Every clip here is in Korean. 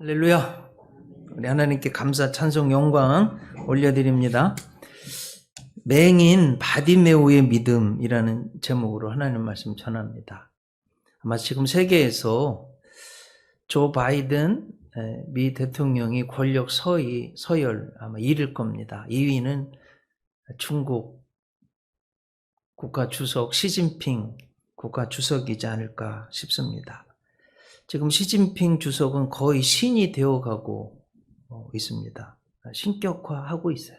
할렐루야. 우리 하나님께 감사, 찬송, 영광 올려드립니다. 맹인 바디메오의 믿음이라는 제목으로 하나님 말씀 전합니다. 아마 지금 세계에서 조 바이든 미 대통령이 권력 서열 아마 1위일 겁니다. 2위는 중국 국가주석 시진핑 국가주석이지 않을까 싶습니다. 지금 시진핑 주석은 거의 신이 되어가고 있습니다. 신격화하고 있어요.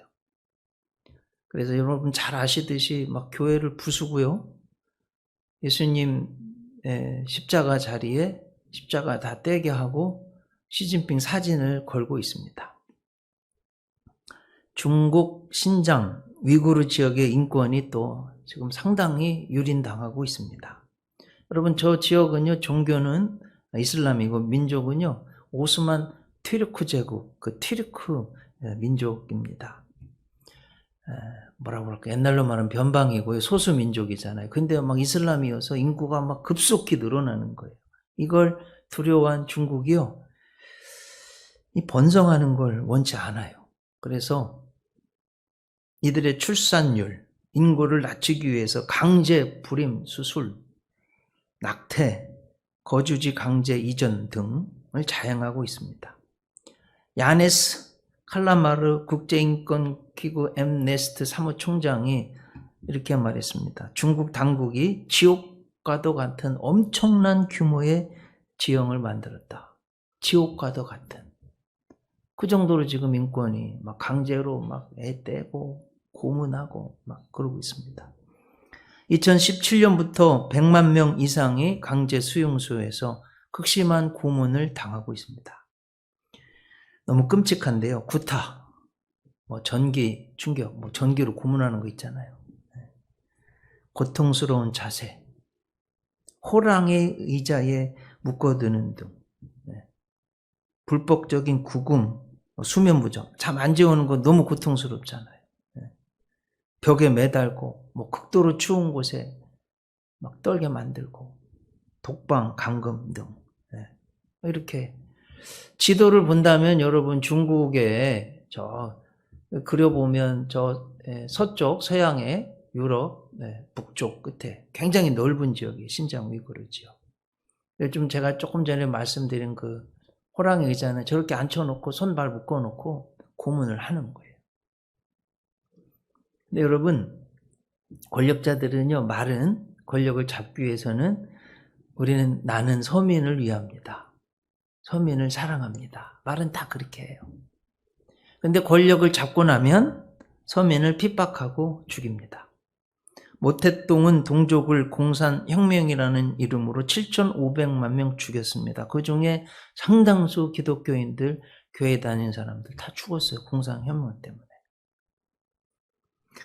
그래서 여러분 잘 아시듯이 막 교회를 부수고요. 예수님 십자가 자리에 십자가 다 떼게 하고 시진핑 사진을 걸고 있습니다. 중국 신장 위구르 지역의 인권이 또 지금 상당히 유린당하고 있습니다. 여러분 저 지역은요, 종교는 이슬람이고 민족은요 오스만 튀르크 제국, 그 튀르크 민족입니다. 뭐라고 할까, 옛날로 말하면 변방이고요, 소수 민족이잖아요. 근데 막 이슬람이어서 인구가 막 급속히 늘어나는 거예요. 이걸 두려워한 중국이요, 이 번성하는 걸 원치 않아요. 그래서 이들의 출산율, 인구를 낮추기 위해서 강제 불임 수술, 낙태, 거주지 강제 이전 등을 자행하고 있습니다. 야네스 칼라마르 국제인권기구 엠네스트 사무총장이 이렇게 말했습니다. 중국 당국이 지옥과도 같은 엄청난 규모의 지형을 만들었다. 지옥과도 같은. 그 정도로 지금 인권이 막 강제로 막 애 떼고 고문하고 막 그러고 있습니다. 2017년부터 100만 명 이상이 강제 수용소에서 극심한 고문을 당하고 있습니다. 너무 끔찍한데요. 구타, 전기 충격, 전기로 고문하는 거 있잖아요. 고통스러운 자세, 호랑이 의자에 묶어두는 등, 불법적인 구금, 수면 부정, 잠 안 재우는 거 너무 고통스럽잖아요. 벽에 매달고 극도로 추운 곳에 막 떨게 만들고 독방, 감금 등 이렇게 지도를 본다면 여러분 중국에 그려보면 서쪽 서양의 유럽 북쪽 끝에 굉장히 넓은 지역이 신장 위구르 지역. 좀 제가 조금 전에 말씀드린 그 호랑이 의자는 저렇게 앉혀놓고 손발 묶어놓고 고문을 하는 거예요. 근데 여러분, 권력자들은요, 말은 권력을 잡기 위해서는 나는 서민을 위합니다. 서민을 사랑합니다. 말은 다 그렇게 해요. 근데 권력을 잡고 나면 서민을 핍박하고 죽입니다. 모택동은 동족을 공산혁명이라는 이름으로 7,500만 명 죽였습니다. 그 중에 상당수 기독교인들, 교회 다니는 사람들 다 죽었어요. 공산혁명 때문에.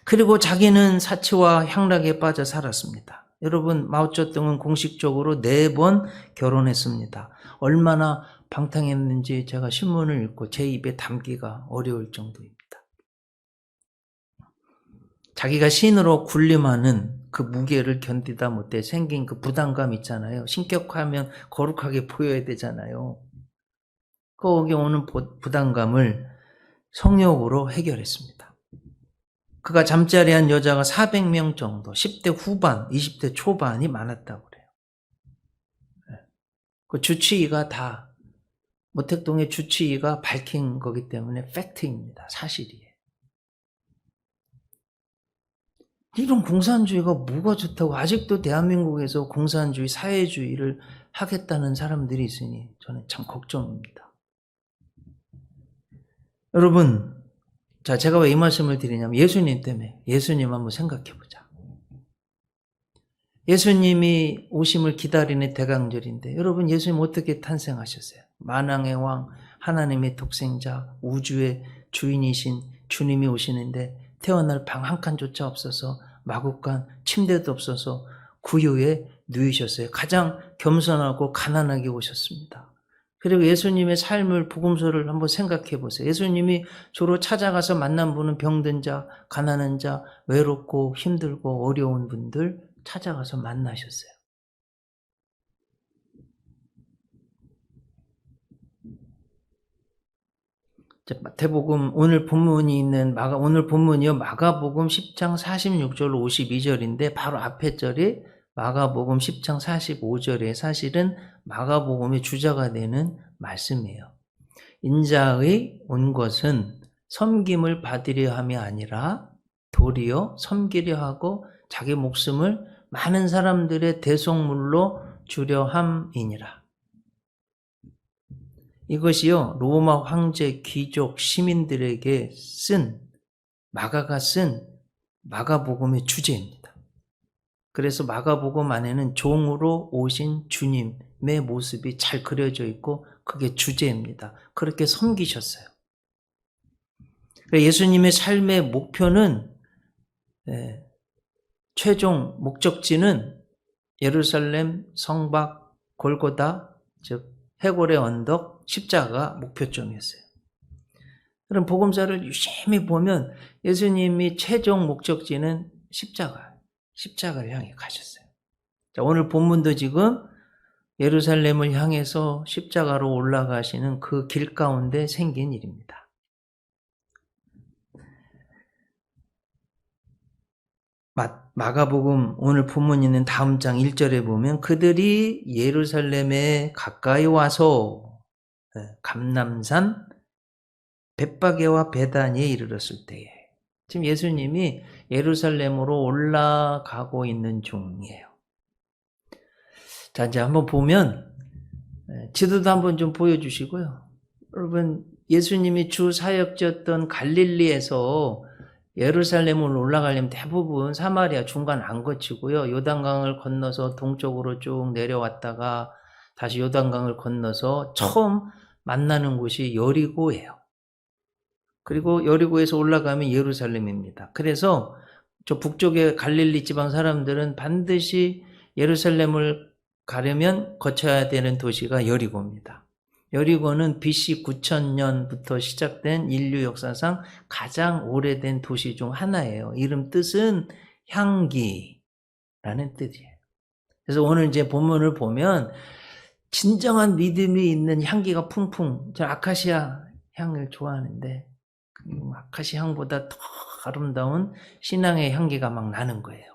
그리고 자기는 사치와 향락에 빠져 살았습니다. 여러분, 마오쩌둥은 공식적으로 4번 결혼했습니다. 얼마나 방탕했는지 제가 신문을 읽고 제 입에 담기가 어려울 정도입니다. 자기가 신으로 군림하는 그 무게를 견디다 못해 생긴 그 부담감 있잖아요. 신격화하면 거룩하게 보여야 되잖아요. 거기에 오는 부담감을 성욕으로 해결했습니다. 그가 잠자리한 여자가 400명 정도, 10대 후반, 20대 초반이 많았다고 그래요. 그 주치의가 다, 모택동의 주치의가 밝힌 거기 때문에 팩트입니다. 사실이에요. 이런 공산주의가 뭐가 좋다고 아직도 대한민국에서 공산주의, 사회주의를 하겠다는 사람들이 있으니 저는 참 걱정입니다. 여러분, 제가 왜 이 말씀을 드리냐면 예수님 때문에. 예수님 한번 생각해 보자. 예수님이 오심을 기다리는 대강절인데 여러분, 예수님 어떻게 탄생하셨어요? 만왕의 왕, 하나님의 독생자, 우주의 주인이신 주님이 오시는데 태어날 방 한 칸조차 없어서 마구간 침대도 없어서 구유에 누이셨어요. 가장 겸손하고 가난하게 오셨습니다. 그리고 예수님의 삶을, 복음서를 한번 생각해 보세요. 예수님이 주로 찾아가서 만난 분은 병든 자, 가난한 자, 외롭고 힘들고 어려운 분들 찾아가서 만나셨어요. 마태복음 오늘 본문이요 마가복음 10장 46절 52절인데 바로 앞에 절이 마가복음 10장 45절에 사실은 마가복음의 주자가 되는 말씀이에요. 인자의 온 것은 섬김을 받으려 함이 아니라 도리어 섬기려 하고 자기 목숨을 많은 사람들의 대속물로 주려 함이니라. 이것이요 로마 황제, 귀족, 시민들에게 마가가 쓴 마가복음의 주제입니다. 그래서 마가복음 안에는 종으로 오신 주님의 모습이 잘 그려져 있고 그게 주제입니다. 그렇게 섬기셨어요. 예수님의 삶의 목표는 최종 목적지는 예루살렘, 성박, 골고다, 즉 해골의 언덕, 십자가가 목표점이었어요. 그럼 복음서를 유심히 보면 예수님이 최종 목적지는 십자가를 향해 가셨어요. 자, 오늘 본문도 지금 예루살렘을 향해서 십자가로 올라가시는 그 길 가운데 생긴 일입니다. 마가복음 오늘 본문 있는 다음 장 1절에 보면 그들이 예루살렘에 가까이 와서 감람산 벳바게와 베다니에 이르렀을 때에 지금 예수님이 예루살렘으로 올라가고 있는 중이에요. 자, 이제 한번 보면 지도도 한번 좀 보여주시고요. 여러분 예수님이 주 사역지였던 갈릴리에서 예루살렘을 올라가려면 대부분 사마리아 중간 안 거치고요. 요단강을 건너서 동쪽으로 쭉 내려왔다가 다시 요단강을 건너서 처음 만나는 곳이 여리고예요. 그리고 여리고에서 올라가면 예루살렘입니다. 그래서 저 북쪽의 갈릴리 지방 사람들은 반드시 예루살렘을 가려면 거쳐야 되는 도시가 여리고입니다. 여리고는 BC 9000년부터 시작된 인류 역사상 가장 오래된 도시 중 하나예요. 이름 뜻은 향기라는 뜻이에요. 그래서 오늘 이제 본문을 보면 진정한 믿음이 있는 향기가 풍풍, 저 아카시아 향을 좋아하는데 아카시아 향보다 더 아름다운 신앙의 향기가 막 나는 거예요.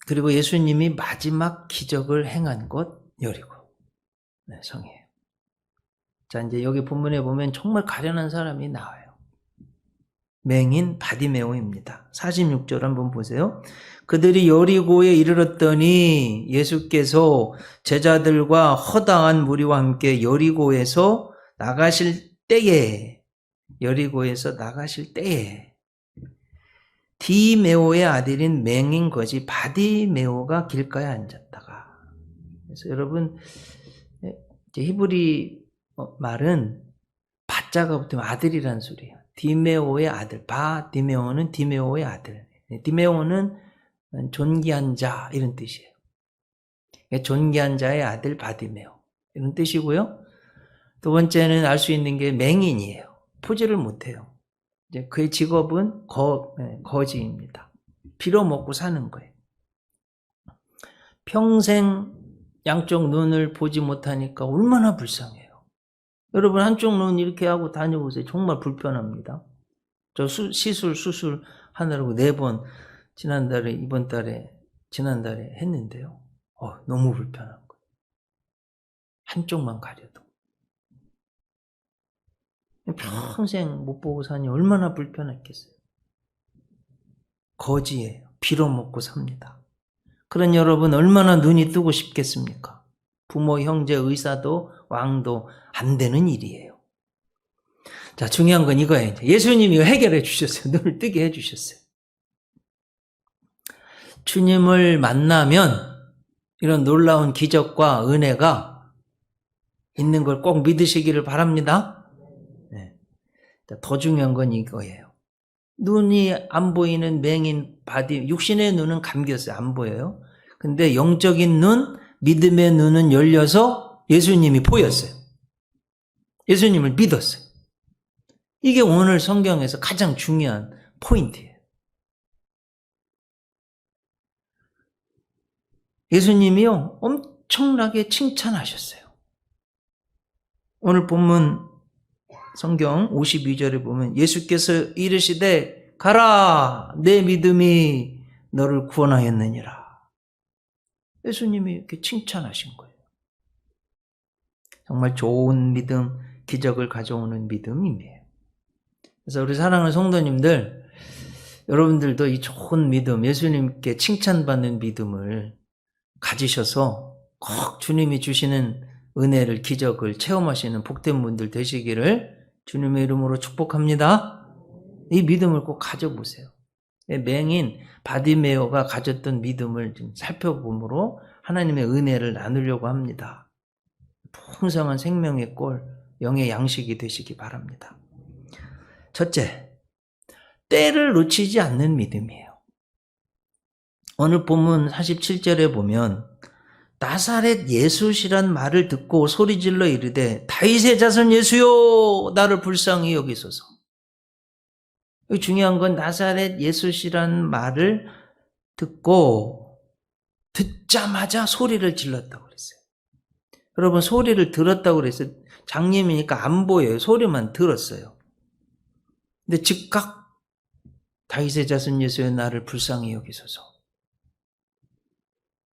그리고 예수님이 마지막 기적을 행한 곳 여리고 성이에요. 자, 이제 여기 본문에 보면 정말 가련한 사람이 나와요. 맹인 바디메오입니다. 46절 한번 보세요. 그들이 여리고에 이르렀더니 예수께서 제자들과 허다한 무리와 함께 여리고에서 나가실 때에 디메오의 아들인 맹인 거지 바디메오가 길가에 앉았다가. 그래서 여러분 히브리 말은 바자가 붙으면 아들이란 소리예요. 디메오의 아들, 바디메오는 디메오의 아들. 디메오는 존귀한 자 이런 뜻이에요. 존귀한 자의 아들 바디메오 이런 뜻이고요. 두 번째는 알 수 있는 게 맹인이에요. 포즈를 못해요. 이제 그의 직업은 거지입니다. 빌어먹고 사는 거예요. 평생 양쪽 눈을 보지 못하니까 얼마나 불쌍해요. 여러분 한쪽 눈 이렇게 하고 다녀보세요. 정말 불편합니다. 저 수술 하느라고 4번 지난달에 했는데요. 너무 불편한 거예요. 한쪽만 가려도. 평생 못 보고 사니 얼마나 불편했겠어요. 거지예요. 빌어먹고 삽니다. 그런 여러분 얼마나 눈이 뜨고 싶겠습니까? 부모, 형제, 의사도 왕도 안 되는 일이에요. 자, 중요한 건 이거예요. 예수님이 해결해 주셨어요. 눈을 뜨게 해 주셨어요. 주님을 만나면 이런 놀라운 기적과 은혜가 있는 걸 꼭 믿으시기를 바랍니다. 더 중요한 건 이거예요. 눈이 안 보이는 맹인 육신의 눈은 감겼어요. 안 보여요. 근데 영적인 눈, 믿음의 눈은 열려서 예수님이 보였어요. 예수님을 믿었어요. 이게 오늘 성경에서 가장 중요한 포인트예요. 예수님이요, 엄청나게 칭찬하셨어요. 오늘 본문 성경 52절에 보면 예수께서 이르시되 가라 내 믿음이 너를 구원하였느니라. 예수님이 이렇게 칭찬하신 거예요. 정말 좋은 믿음, 기적을 가져오는 믿음이에요. 그래서 우리 사랑하는 성도님들, 여러분들도 이 좋은 믿음, 예수님께 칭찬받는 믿음을 가지셔서 꼭 주님이 주시는 은혜를, 기적을 체험하시는 복된 분들 되시기를 주님의 이름으로 축복합니다. 이 믿음을 꼭 가져보세요. 맹인 바디메오가 가졌던 믿음을 좀 살펴보므로 하나님의 은혜를 나누려고 합니다. 풍성한 생명의 꼴, 영의 양식이 되시기 바랍니다. 첫째, 때를 놓치지 않는 믿음이에요. 오늘 본문 47절에 보면 나사렛 예수시란 말을 듣고 소리질러 이르되 다윗의 자손 예수여 나를 불쌍히 여기소서. 중요한 건 나사렛 예수시란 말을 듣자마자 소리를 질렀다고 그랬어요. 여러분, 소리를 들었다고 그랬어요. 장님이니까 안 보여요. 소리만 들었어요. 근데 즉각 다윗의 자손 예수여 나를 불쌍히 여기소서.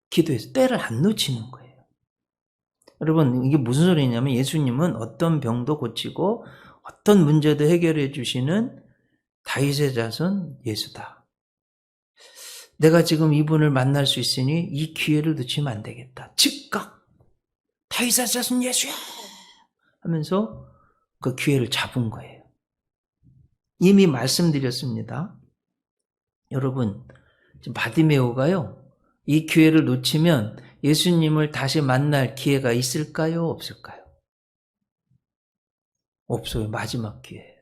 기도해서 때를 안 놓치는 거예요. 여러분, 이게 무슨 소리냐면 예수님은 어떤 병도 고치고 어떤 문제도 해결해 주시는 다윗의 자손 예수다. 내가 지금 이분을 만날 수 있으니 이 기회를 놓치면 안 되겠다. 즉각 다윗의 자손 예수야 하면서 그 기회를 잡은 거예요. 이미 말씀드렸습니다. 여러분, 지금 바디메오가요, 이 기회를 놓치면 예수님을 다시 만날 기회가 있을까요? 없을까요? 없어요. 마지막 기회예요.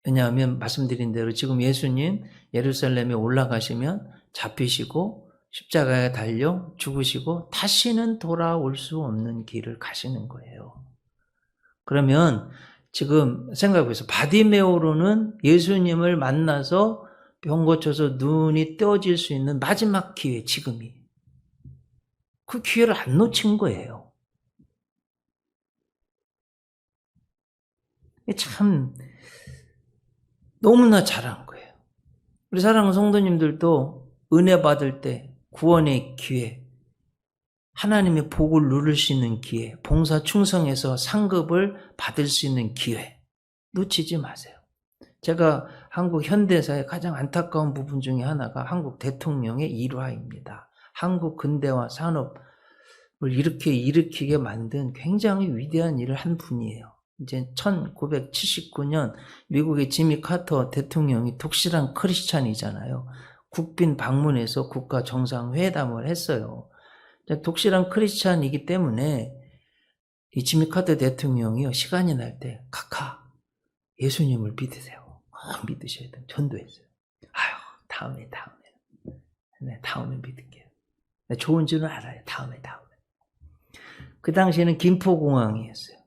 왜냐하면 말씀드린 대로 지금 예수님 예루살렘에 올라가시면 잡히시고 십자가에 달려 죽으시고 다시는 돌아올 수 없는 길을 가시는 거예요. 그러면 지금 생각해보세요. 바디메오로는 예수님을 만나서 병 고쳐서 눈이 떼어질 수 있는 마지막 기회, 지금이. 그 기회를 안 놓친 거예요. 참 너무나 잘한 거예요. 우리 사랑하는 성도님들도 은혜 받을 때 구원의 기회, 하나님의 복을 누릴 수 있는 기회, 봉사 충성해서 상급을 받을 수 있는 기회 놓치지 마세요. 제가 한국 현대사의 가장 안타까운 부분 중에 하나가 한국 대통령의 일화입니다. 한국 근대화 산업을 이렇게 일으키게 만든 굉장히 위대한 일을 한 분이에요. 이제 1979년 미국의 지미 카터 대통령이 독실한 크리스찬이잖아요. 국빈 방문해서 국가 정상회담을 했어요. 독실한 크리스찬이기 때문에 이 지미 카터 대통령이요, 시간이 날 때 카카 예수님을 믿으세요. 믿으셔야 돼요. 전도했어요. 아유, 다음에. 네, 다음에 믿을게요. 네, 좋은 줄은 알아요. 다음에. 그 당시에는 김포공항이었어요.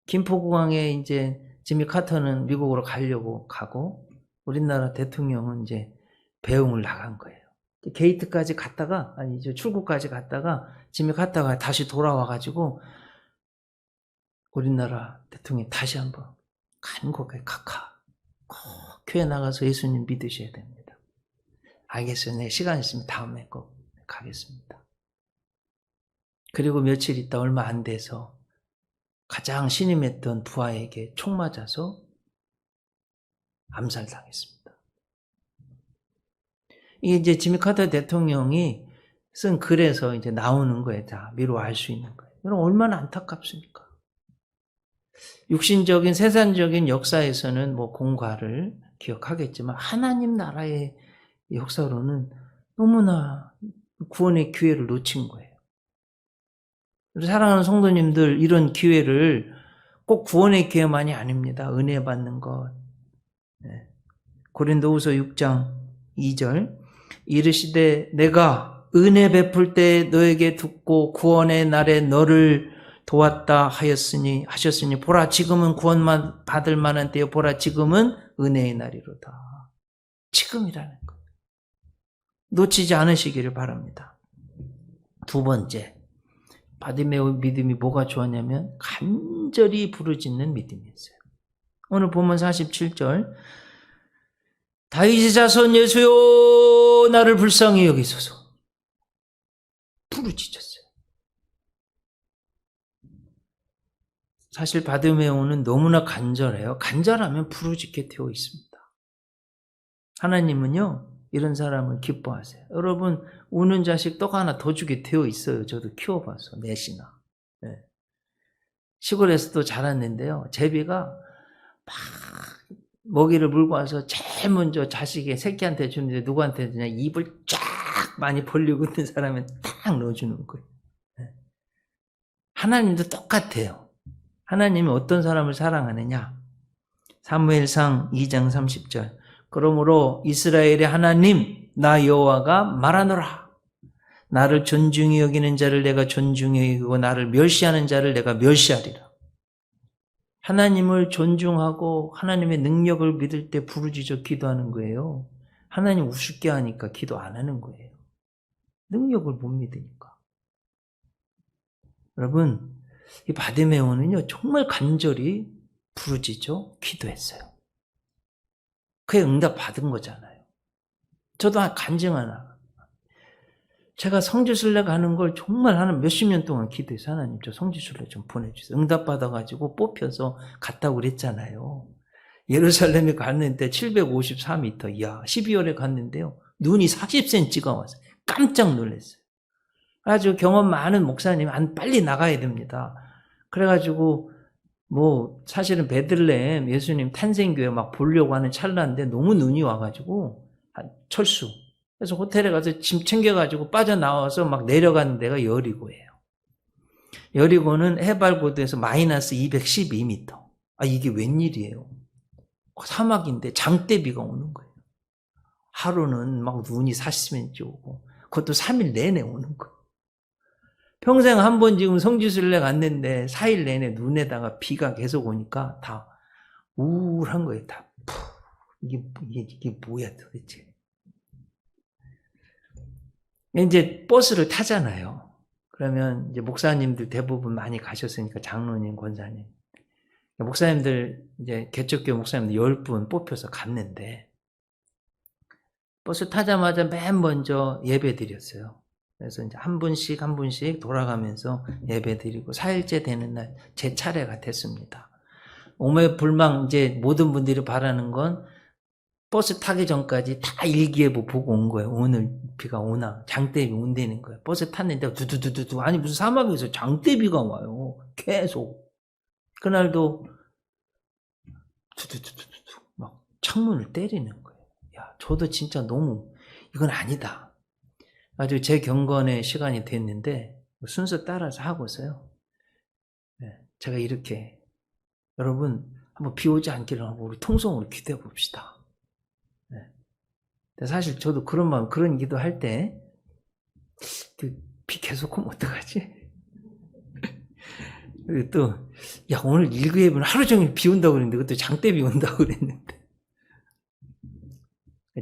김포공항에 이제 지미 카터는 미국으로 가려고 가고 우리나라 대통령은 이제 배웅을 나간 거예요. 게이트까지 갔다가, 이제 출구까지 갔다가 지미 카터가 다시 돌아와가지고 우리나라 대통령이 다시 한번 간곡하게 카카 꼭 교회 나가서 예수님 믿으셔야 됩니다. 알겠어요. 네, 시간 있으면 다음에 꼭 가겠습니다. 그리고 며칠 있다 얼마 안 돼서 가장 신임했던 부하에게 총 맞아서 암살당했습니다. 이게 이제 지미 카터 대통령이 쓴 글에서 이제 나오는 거에 다 미루어 알 수 있는 거예요. 여러분, 얼마나 안타깝습니까? 육신적인 세상적인 역사에서는 뭐 공과를 기억하겠지만 하나님 나라의 역사로는 너무나 구원의 기회를 놓친 거예요. 사랑하는 성도님들, 이런 기회를 꼭 구원의 기회만이 아닙니다. 은혜 받는 것. 네. 고린도후서 6장 2절 이르시되 내가 은혜 베풀 때 너에게 듣고 구원의 날에 너를 도왔다 하셨으니 보라 지금은 구원만 받을 만한 때요 보라 지금은 은혜의 날이로다. 지금이라는 것 놓치지 않으시기를 바랍니다. 두 번째, 바디메오 믿음이 뭐가 좋았냐면 간절히 부르짖는 믿음이었어요. 오늘 본문 47절, 다윗의 자손 예수여 나를 불쌍히 여기소서. 부르짖었어요. 사실 바디메오는 너무나 간절해요. 간절하면 부르짖게 되어 있습니다. 하나님은요, 이런 사람을 기뻐하세요. 여러분, 우는 자식 떡 하나 더 주게 되어 있어요. 저도 키워봐서, 넷이나. 네. 시골에서도 자랐는데요. 제비가 막 먹이를 물고 와서 제일 먼저 자식의 새끼한테 주는데 누구한테 주냐? 입을 쫙 많이 벌리고 있는 사람은 딱 넣어주는 거예요. 네. 하나님도 똑같아요. 하나님이 어떤 사람을 사랑하느냐? 사무엘상 2장 30절. 그러므로 이스라엘의 하나님 나 여호와가 말하노라. 나를 존중히 여기는 자를 내가 존중히 여기고 나를 멸시하는 자를 내가 멸시하리라. 하나님을 존중하고 하나님의 능력을 믿을 때 부르짖어 기도하는 거예요. 하나님 우습게 하니까 기도 안 하는 거예요. 능력을 못 믿으니까. 여러분, 이 바디메오는요 정말 간절히 부르짖어 기도했어요. 그의 응답 받은 거잖아요. 저도 간증 하나. 제가 성지순례 가는 걸 정말 한 몇십 년 동안 기도해서 하나님 저 성지순례 좀 보내주세요. 응답 받아가지고 뽑혀서 갔다고 그랬잖아요. 예루살렘에 갔는데 754m 이야 12월에 갔는데요. 눈이 40cm가 왔어요. 깜짝 놀랐어요. 아주 경험 많은 목사님 빨리 나가야 됩니다. 그래가지고 뭐 사실은 베들레헴 예수님 탄생교회 막 보려고 하는 찰나인데 너무 눈이 와가지고 철수. 그래서 호텔에 가서 짐 챙겨가지고 빠져나와서 막 내려가는 데가 여리고예요. 여리고는 해발고도에서 마이너스 212m. 이게 웬일이에요. 사막인데 장대비가 오는 거예요. 하루는 막 눈이 40cm 오고 그것도 3일 내내 오는 거예요. 평생 한 번 지금 성지순례 갔는데 4일 내내 눈에다가 비가 계속 오니까 다 우울한 거예요. 다 이게 뭐야 도대체. 이제 버스를 타잖아요. 그러면 이제 목사님들 대부분 많이 가셨으니까 장로님, 권사님. 목사님들 이제 개척교회 목사님들 10분 뽑혀서 갔는데 버스 타자마자 맨 먼저 예배 드렸어요. 그래서 이제 한 분씩 돌아가면서 예배 드리고 4일째 되는 날 제 차례가 됐습니다. 오매불망 이제 모든 분들이 바라는 건 버스 타기 전까지 다 일기예보 보고 온 거예요. 오늘 비가 오나 장대비 온다는 거예요. 버스 탔는데 두두두두두 아니 무슨 사막에서 장대비가 와요. 계속. 그날도 두두두두두 막 창문을 때리는 거예요. 야, 저도 진짜 너무 이건 아니다. 아주 제 경건의 시간이 됐는데 순서 따라서 하고서요. 네, 제가 이렇게 여러분 한번 비 오지 않기를 하고 우리 통성으로 기도해 봅시다. 네. 사실 저도 그런 마음 그런 기도할 때 비 계속 오면 어떡하지? 그리고 또 야 오늘 일기예보는 하루 종일 비 온다고 그랬는데 그것도 장대비 온다고 그랬는데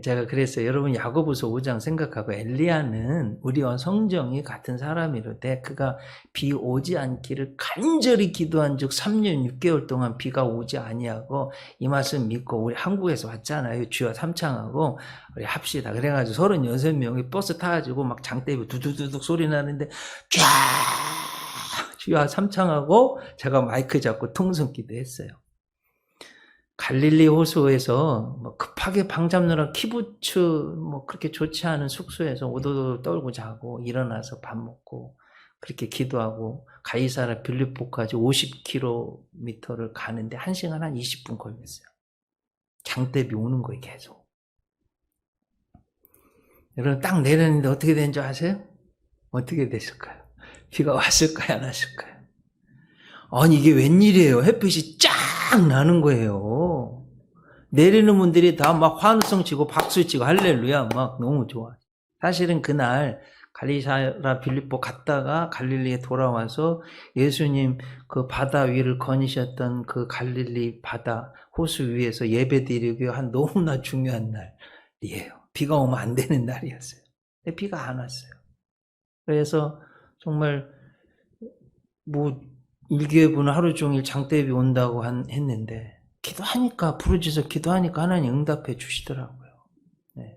제가 그랬어요. 여러분 야고보서 5장 생각하고 엘리야는 우리와 성정이 같은 사람이로되 그가 비 오지 않기를 간절히 기도한 즉 3년 6개월 동안 비가 오지 아니하고 이 말씀 믿고 우리 한국에서 왔잖아요. 주여 삼창하고 우리 합시다. 그래가지고 36명이 버스 타가지고 막 장대비 두두두둑 소리 나는데 쫙 주여 삼창하고 제가 마이크 잡고 통성 기도했어요. 갈릴리 호수에서 뭐 급하게 방 잡느라 키부츠 뭐 그렇게 좋지 않은 숙소에서 오도도 떨고 자고 일어나서 밥 먹고 그렇게 기도하고 가이사라 빌립보까지 50km를 가는데 1시간 한 20분 걸렸어요. 장대비 오는 거예요 계속. 여러분 딱 내렸는데 어떻게 된 줄 아세요? 어떻게 됐을까요? 비가 왔을까요? 안 왔을까요? 아니 이게 웬일이에요. 햇빛이 쫙 나는 거예요. 내리는 분들이 다 막 환호성 치고 박수 치고 할렐루야 막 너무 좋아. 사실은 그날 갈리사라 빌립보 갔다가 갈릴리에 돌아와서 예수님 그 바다 위를 거니셨던 그 갈릴리 바다 호수 위에서 예배드리기 한 너무나 중요한 날이에요. 비가 오면 안 되는 날이었어요. 근데 비가 안 왔어요. 그래서 정말 뭐 일교회분은 하루 종일 장대비 온다고 했는데 기도하니까 부르짖어 기도하니까 하나님 응답해 주시더라고요. 네.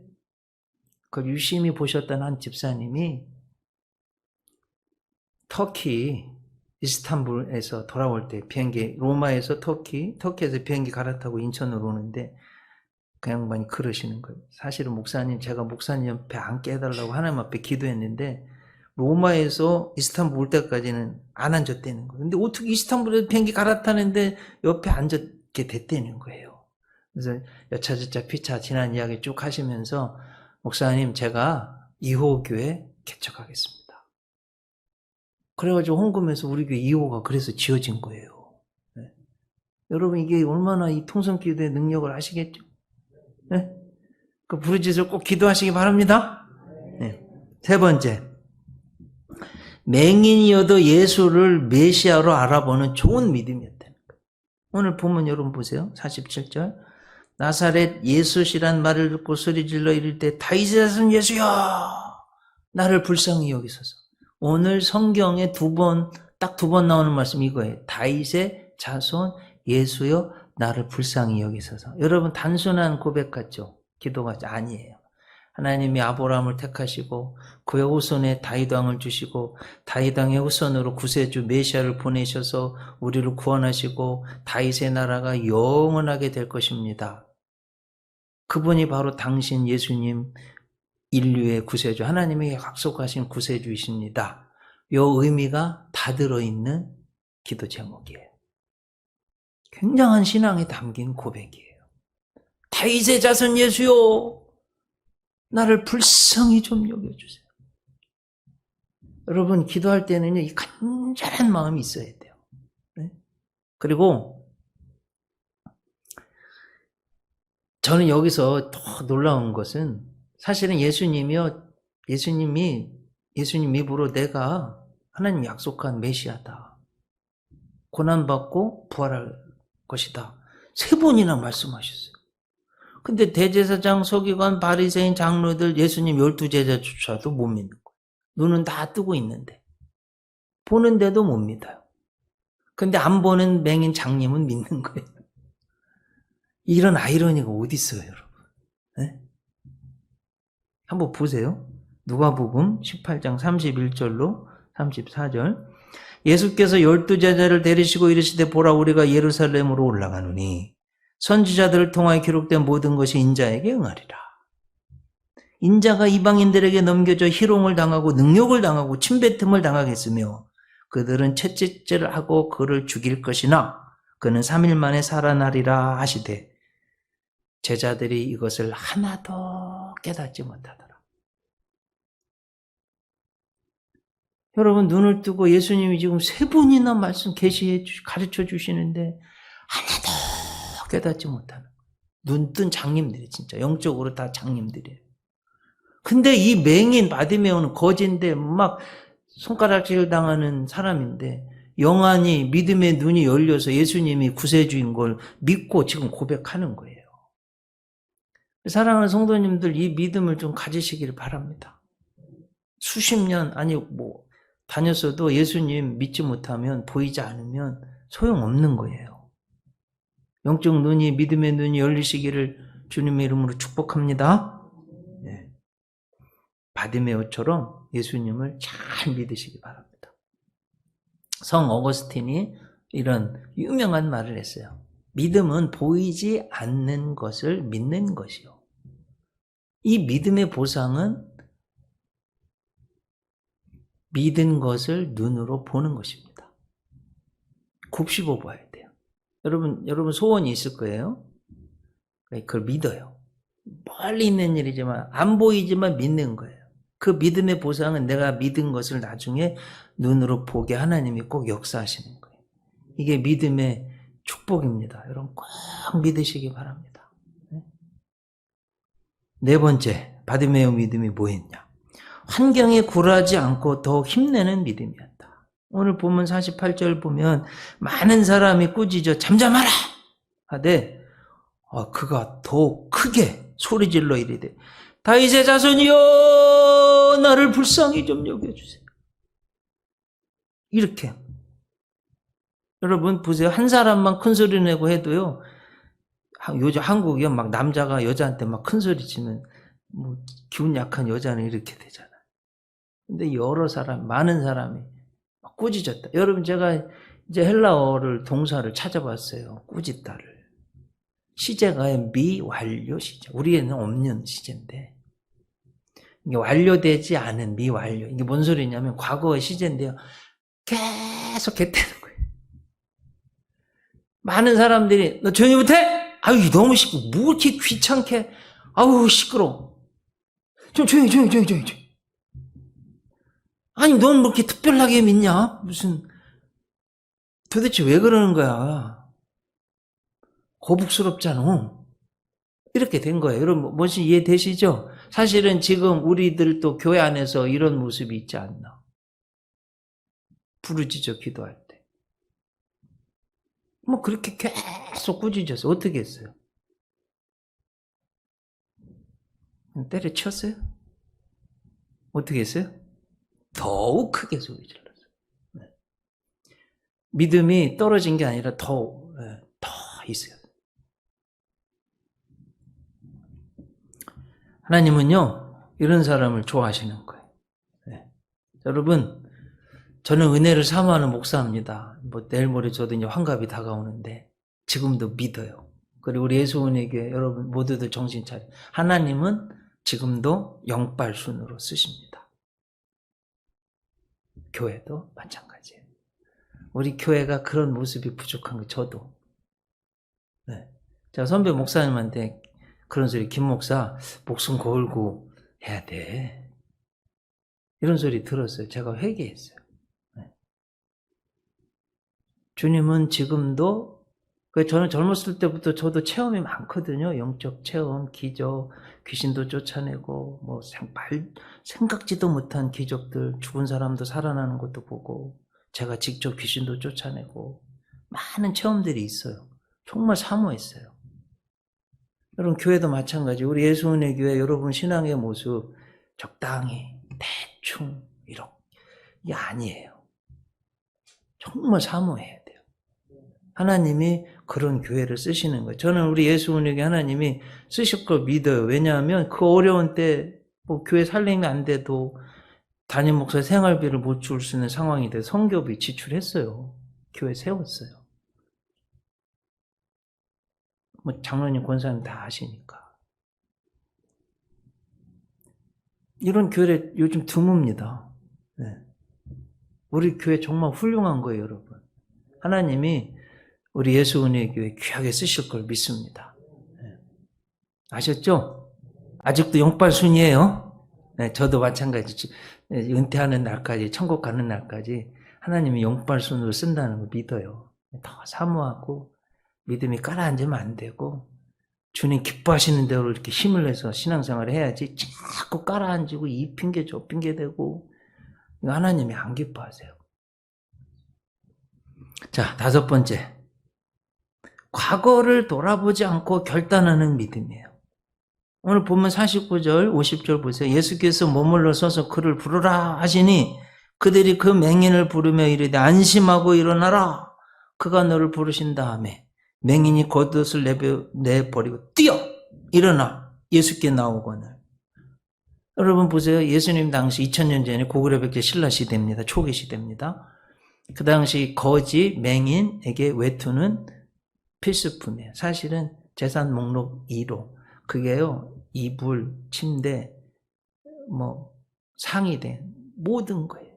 그걸 유심히 보셨던 한 집사님이 터키 이스탄불에서 돌아올 때 비행기 로마에서 터키에서 비행기 갈아타고 인천으로 오는데 그 양반이 그러시는 거예요. 사실은 목사님 제가 목사님 옆에 앉게 해달라고 하나님 앞에 기도했는데 로마에서 이스탄불 올 때까지는 안 앉았다는 거예요. 근데 어떻게 이스탄불에서 비행기 갈아타는데 옆에 앉게 됐다는 거예요. 그래서 여차저차 피차 지난 이야기 쭉 하시면서 목사님 제가 2호 교회 개척하겠습니다. 그래가지고 헌금해서 우리 교회 2호가 그래서 지어진 거예요. 네. 여러분 이게 얼마나 이 통성기도의 능력을 아시겠죠? 네? 그 부르짖을 꼭 기도하시기 바랍니다. 네. 세 번째, 맹인이어도 예수를 메시아로 알아보는 좋은 믿음이었다는 거예요. 오늘 본문 여러분 보세요. 47절. 나사렛 예수시란 말을 듣고 소리질러 이를 때 다윗의 자손 예수야 나를 불쌍히 여기소서. 오늘 성경에 딱 두 번 나오는 말씀 이거예요. 다윗의 자손 예수여 나를 불쌍히 여기소서. 여러분 단순한 고백 같죠? 기도가 아니에요. 하나님이 아브라함을 택하시고 그의 후손에 다윗 왕을 주시고 다윗 왕의 후손으로 구세주 메시아를 보내셔서 우리를 구원하시고 다윗의 나라가 영원하게 될 것입니다. 그분이 바로 당신 예수님 인류의 구세주, 하나님이 약속하신 구세주이십니다. 이 의미가 다 들어있는 기도 제목이에요. 굉장한 신앙에 담긴 고백이에요. 다윗의 자손 예수요 나를 불쌍히 좀 여겨주세요. 여러분 기도할 때는요 이 간절한 마음이 있어야 돼요. 네? 그리고 저는 여기서 더 놀라운 것은 사실은 예수님 입으로 내가 하나님 약속한 메시아다. 고난받고 부활할 것이다. 3번이나 말씀하셨어요. 근데 대제사장, 서기관, 바리새인, 장로들, 예수님 12제자조차도 못 믿는 거예요. 눈은 다 뜨고 있는데. 보는데도 못 믿어요. 근데 안 보는 맹인 장님은 믿는 거예요. 이런 아이러니가 어디 있어요, 여러분? 네? 한번 보세요. 누가복음 18장 31절로 34절. 예수께서 12제자를 데리시고 이르시되 보라 우리가 예루살렘으로 올라가노니 선지자들을 통하여 기록된 모든 것이 인자에게 응하리라. 인자가 이방인들에게 넘겨져 희롱을 당하고 능욕을 당하고 침뱉음을 당하겠으며 그들은 채찍질을 하고 그를 죽일 것이나 그는 3일 만에 살아나리라 하시되 제자들이 이것을 하나도 깨닫지 못하더라. 여러분 눈을 뜨고 예수님이 지금 3번이나 말씀 가르쳐 주시는데 하나도 깨닫지 못하는 눈 뜬 장님들이 진짜 영적으로 다 장님들이에요. 근데 이 맹인 바디메오는 거지인데 막 손가락질 당하는 사람인데 영안이 믿음의 눈이 열려서 예수님이 구세주인 걸 믿고 지금 고백하는 거예요. 사랑하는 성도님들 이 믿음을 좀 가지시기를 바랍니다. 수십 년 아니 다녔어도 예수님 믿지 못하면 보이지 않으면 소용없는 거예요. 영적 눈이 믿음의 눈이 열리시기를 주님의 이름으로 축복합니다. 네. 바디메오처럼 예수님을 잘 믿으시기 바랍니다. 성 어거스틴이 이런 유명한 말을 했어요. 믿음은 보이지 않는 것을 믿는 것이요. 이 믿음의 보상은 믿은 것을 눈으로 보는 것입니다. 곱씹어 봐야 돼요. 여러분 소원이 있을 거예요. 그걸 믿어요. 멀리 있는 일이지만 안 보이지만 믿는 거예요. 그 믿음의 보상은 내가 믿은 것을 나중에 눈으로 보게 하나님이 꼭 역사하시는 거예요. 이게 믿음의 축복입니다. 여러분 꼭 믿으시기 바랍니다. 네 번째, 바디메오 믿음이 뭐였냐? 환경에 굴하지 않고 더 힘내는 믿음이었다. 오늘 본문 48절 보면 많은 사람이 꾸짖어 잠잠하라 하되 그가 더 크게 소리질러 이르되 다윗의 자손이여 나를 불쌍히 좀 여겨주세요. 이렇게. 여러분 보세요. 한 사람만 큰 소리 내고 해도요. 요즘 한국이요. 막 남자가 여자한테 막 큰 소리 치면 뭐 기분 약한 여자는 이렇게 되잖아요. 근데 여러 사람, 많은 사람이 막 꾸짖었다. 여러분 제가 이제 헬라어를 동사를 찾아봤어요. 꾸짖다를. 시제가 미완료 시제. 우리에는 없는 시제인데 이게 완료되지 않은 미완료. 이게 뭔 소리냐면 과거의 시제인데요. 계속 개태는 거예요. 많은 사람들이 너 조용히 못해? 아유 너무 시끄러워. 뭐 이렇게 귀찮게. 아우 시끄러워. 좀 조용히. 아니 넌 뭐 이렇게 특별하게 믿냐? 무슨 도대체 왜 그러는 거야? 거북스럽잖아. 이렇게 된 거예요. 여러분 뭔지 이해되시죠? 사실은 지금 우리들도 교회 안에서 이런 모습이 있지 않나. 부르짖어 기도할 때. 뭐 그렇게 계속 꾸짖어서 어떻게 했어요? 때려쳤어요? 어떻게 했어요? 더욱 크게 소리 질렀어요. 네. 믿음이 떨어진 게 아니라 더 있어요. 하나님은요, 이런 사람을 좋아하시는 거예요. 네. 여러분, 저는 은혜를 사모하는 목사입니다. 뭐 내일 모레 저도 이제 환갑이 다가오는데 지금도 믿어요. 그리고 우리 예수은혜교회 여러분 모두들 정신 차려. 하나님은 지금도 영빨순으로 쓰십니다. 교회도 마찬가지예요. 우리 교회가 그런 모습이 부족한 거 저도. 네. 제가 선배 목사님한테 그런 소리, 김 목사 목숨 걸고 해야 돼. 이런 소리 들었어요. 제가 회개했어요. 네. 주님은 지금도, 저는 젊었을 때부터 저도 체험이 많거든요. 영적 체험, 기적, 귀신도 쫓아내고, 뭐 생각지도 못한 기적들, 죽은 사람도 살아나는 것도 보고, 제가 직접 귀신도 쫓아내고, 많은 체험들이 있어요. 정말 사모했어요. 여러분 교회도 마찬가지. 우리 예수은혜 교회 여러분 신앙의 모습 적당히 대충 이게 아니에요. 정말 사모해야 돼요. 하나님이 그런 교회를 쓰시는 거예요. 저는 우리 예수은혜 교회 하나님이 쓰실 걸 믿어요. 왜냐하면 그 어려운 때 뭐 교회 살림이 안 돼도 담임 목사 생활비를 못 줄 수 있는 상황이 돼서 선교비 지출했어요. 교회 세웠어요. 뭐 장로님, 권사님 다 아시니까. 이런 교회 요즘 드뭅니다. 네. 우리 교회 정말 훌륭한 거예요, 여러분. 하나님이 우리 예수은혜 교회 귀하게 쓰실 걸 믿습니다. 네. 아셨죠? 아직도 영빨순이에요. 네, 저도 마찬가지. 은퇴하는 날까지, 천국 가는 날까지 하나님이 영빨순으로 쓴다는 걸 믿어요. 더 사모하고 믿음이 가라앉으면 안 되고 주님 기뻐하시는 대로 이렇게 힘을 내서 신앙생활을 해야지 자꾸 가라앉고 이 핑계 저 핑계 대고 하나님이 안 기뻐하세요. 자, 5번째. 과거를 돌아보지 않고 결단하는 믿음이에요. 오늘 보면 49절, 50절 보세요. 예수께서 머물러 서서 그를 부르라 하시니 그들이 그 맹인을 부르며 이르되 안심하고 일어나라. 그가 너를 부르신 다음에 맹인이 겉옷을 내버리고 뛰어 일어나 예수께 나오거늘. 여러분 보세요. 예수님 당시 2000년 전에 고구려 백제 신라 시대입니다. 초기 시대입니다. 그 당시 거지 맹인에게 외투는 필수품이에요. 사실은 재산 목록 2로 그게요 이불, 침대, 뭐 상이 된 모든 거예요.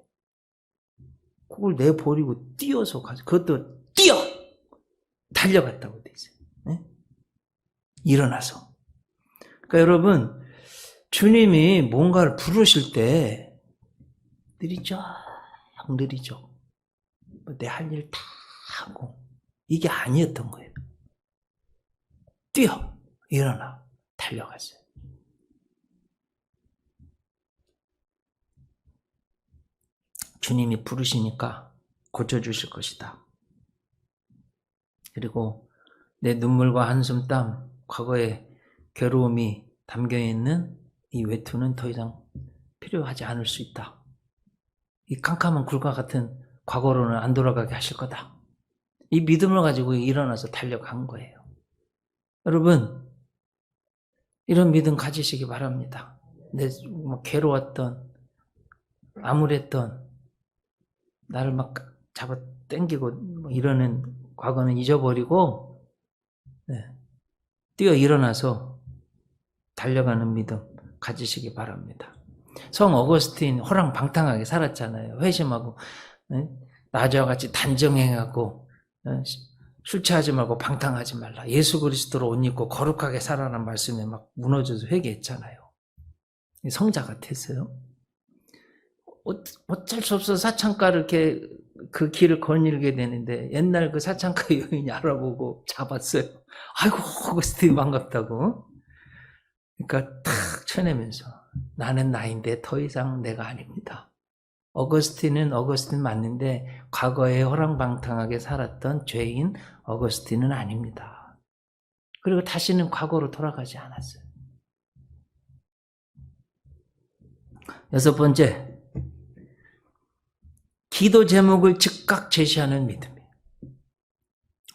그걸 내버리고 뛰어서 가서 그것도 뛰어 달려갔다고 돼 있어요. 네? 일어나서. 그러니까 여러분 주님이 뭔가를 부르실 때 느리죠. 내 할 일 다 하고 이게 아니었던 거예요. 뛰어 일어나 달려갔어요. 주님이 부르시니까 고쳐주실 것이다. 그리고 내 눈물과 한숨 땀, 과거의 괴로움이 담겨있는 이 외투는 더 이상 필요하지 않을 수 있다. 이 캄캄한 굴과 같은 과거로는 안 돌아가게 하실 거다. 이 믿음을 가지고 일어나서 달려간 거예요. 여러분, 이런 믿음 가지시기 바랍니다. 내 괴로웠던, 암울했던, 나를 막 잡아 당기고 이러는 과거는 잊어버리고 뛰어 일어나서 달려가는 믿음 가지시기 바랍니다. 성 어거스틴 호랑방탕하게 살았잖아요. 회심하고 나저와 같이 단정행하고 술 취하지 말고 방탕하지 말라. 예수 그리스도로 옷 입고 거룩하게 살아라는 말씀에 막 무너져서 회개했잖아요. 성자 같았어요. 어쩔 수 없어 사창가를 이렇게 그 길을 거닐게 되는데 옛날 그 사창가 여인이 알아보고 잡았어요. 아이고 어거스틴 반갑다고. 그러니까 탁 쳐내면서 나는 나인데 더 이상 내가 아닙니다. 어거스틴은 어거스틴 맞는데 과거에 호랑방탕하게 살았던 죄인 어거스틴은 아닙니다. 그리고 다시는 과거로 돌아가지 않았어요. 6번째, 기도 제목을 즉각 제시하는 믿음이에요.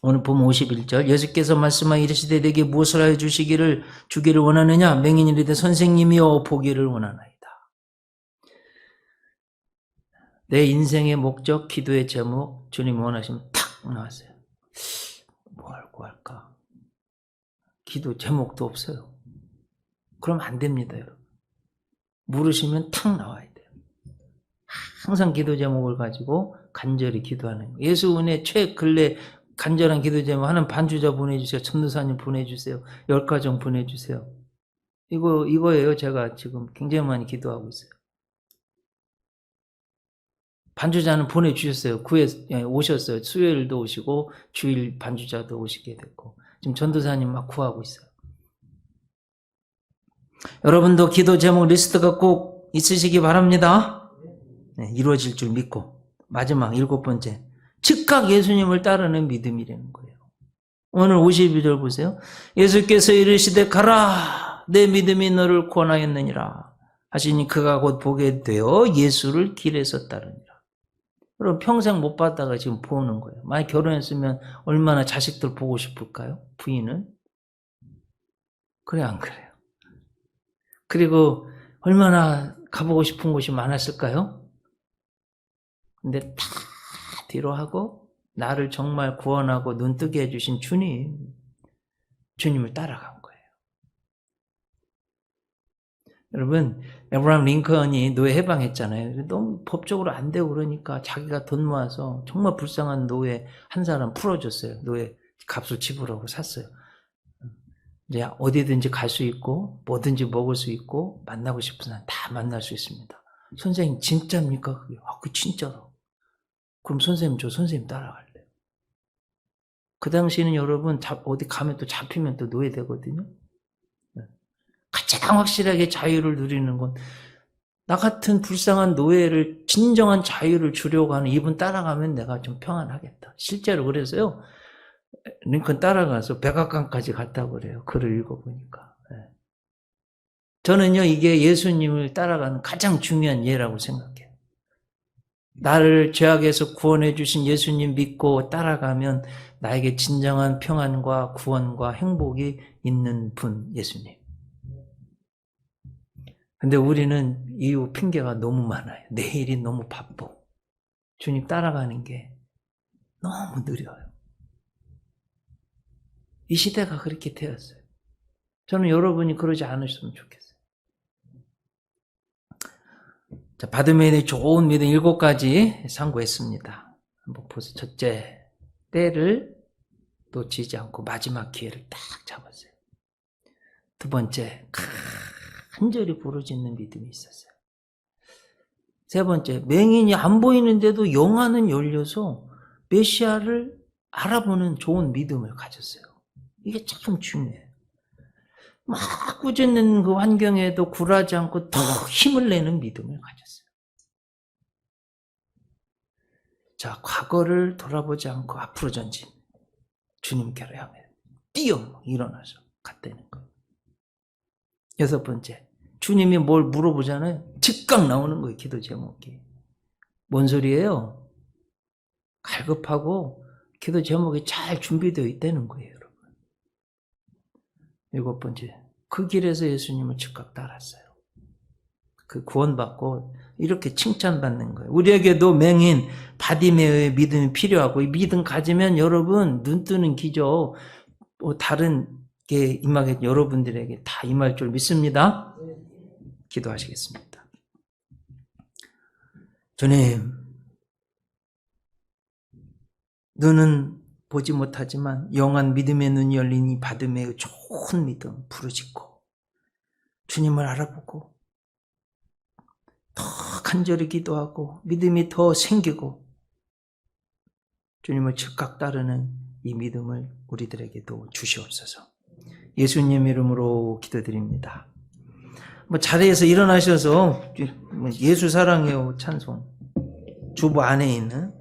오늘 보면 51절, 예수께서 말씀하여 이르시되 내게 무엇을 하여 주기를 원하느냐? 맹인이 이르되 선생님이여 보기를 원하나이다. 내 인생의 목적, 기도의 제목, 주님 원하시면 탁 나왔어요. 뭘 구할까? 기도 제목도 없어요. 그럼 안 됩니다, 여러분. 물으시면 탁 나와야 돼요. 항상 기도 제목을 가지고 간절히 기도하는 거예요. 예수 은혜 최근래 간절한 기도 제목 하는 반주자 보내주세요. 전도사님 보내주세요. 10가정 보내주세요. 이거예요. 제가 지금 굉장히 많이 기도하고 있어요. 반주자는 보내주셨어요. 오셨어요. 수요일도 오시고 주일 반주자도 오시게 됐고 지금 전도사님 막 구하고 있어요. 여러분도 기도 제목 리스트가 꼭 있으시기 바랍니다. 이루어질 줄 믿고. 마지막 7번째, 즉각 예수님을 따르는 믿음이라는 거예요. 오늘 52절 보세요. 예수께서 이르시되 가라 내 믿음이 너를 구원하였느니라 하시니 그가 곧 보게 되어 예수를 길에서 따르니라. 여러분 평생 못 봤다가 지금 보는 거예요. 만약 결혼했으면 얼마나 자식들 보고 싶을까요? 부인은? 그래 안 그래요? 그리고 얼마나 가보고 싶은 곳이 많았을까요? 근데 다 뒤로 하고 나를 정말 구원하고 눈뜨게 해주신 주님을 따라간 거예요. 여러분, 에브라임 링컨이 노예 해방했잖아요. 너무 법적으로 안 되고 그러니까 자기가 돈 모아서 정말 불쌍한 노예 한 사람 풀어줬어요. 노예 값을 지불하고 샀어요. 이제 어디든지 갈 수 있고 뭐든지 먹을 수 있고 만나고 싶은 사람 다 만날 수 있습니다. 선생님 진짜입니까? 그게? 그 진짜로. 그럼 선생님 저 선생님 따라갈래요. 그 당시에는 여러분 어디 가면 또 잡히면 또 노예 되거든요. 가장 확실하게 자유를 누리는 건 나 같은 불쌍한 노예를 진정한 자유를 주려고 하는 이분 따라가면 내가 좀 평안하겠다. 실제로 그래서요. 링컨 따라가서 백악관까지 갔다고 그래요. 글을 읽어보니까. 저는요 이게 예수님을 따라가는 가장 중요한 예라고 생각해요. 나를 죄악에서 구원해 주신 예수님 믿고 따라가면 나에게 진정한 평안과 구원과 행복이 있는 분 예수님. 근데 우리는 이유 핑계가 너무 많아요. 내일이 너무 바빠. 주님 따라가는 게 너무 느려요. 이 시대가 그렇게 되었어요. 저는 여러분이 그러지 않으셨으면 좋겠어요. 자, 받으면 좋은 믿음 7가지 상고했습니다. 한번 보세요. 첫째, 때를 놓치지 않고 마지막 기회를 딱 잡았어요. 두 번째, 간절히 부르짖는 믿음이 있었어요. 세 번째, 맹인이 안 보이는데도 영안은 열려서 메시아를 알아보는 좋은 믿음을 가졌어요. 이게 참 중요해요. 막 꾸짖는 그 환경에도 굴하지 않고 더 힘을 내는 믿음을 가졌어요. 자, 과거를 돌아보지 않고 앞으로 전진. 주님께로 향해 뛰어 일어나서 갔다는 거예요. 6번째, 주님이 뭘 물어보잖아요. 즉각 나오는 거예요. 기도 제목이. 뭔 소리예요? 갈급하고 기도 제목이 잘 준비되어 있다는 거예요, 여러분. 7번째, 그 길에서 예수님을 즉각 따랐어요. 그 구원받고 이렇게 칭찬받는 거예요. 우리에게도 맹인 바디메오의 믿음이 필요하고, 이 믿음 가지면 여러분 눈 뜨는 기적, 다른 게 임하게 여러분들에게 다 임할 줄 믿습니다. 기도하시겠습니다. 주님, 눈은 보지 못하지만 영한 믿음의 눈이 열리니 바디메오의 좋은 믿음 부르짖고 주님을 알아보고 더 간절히 기도하고 믿음이 더 생기고 주님을 즉각 따르는 이 믿음을 우리들에게도 주시옵소서. 예수님 이름으로 기도드립니다. 자리에서 일어나셔서 예수 사랑해요 찬송 주보 안에 있는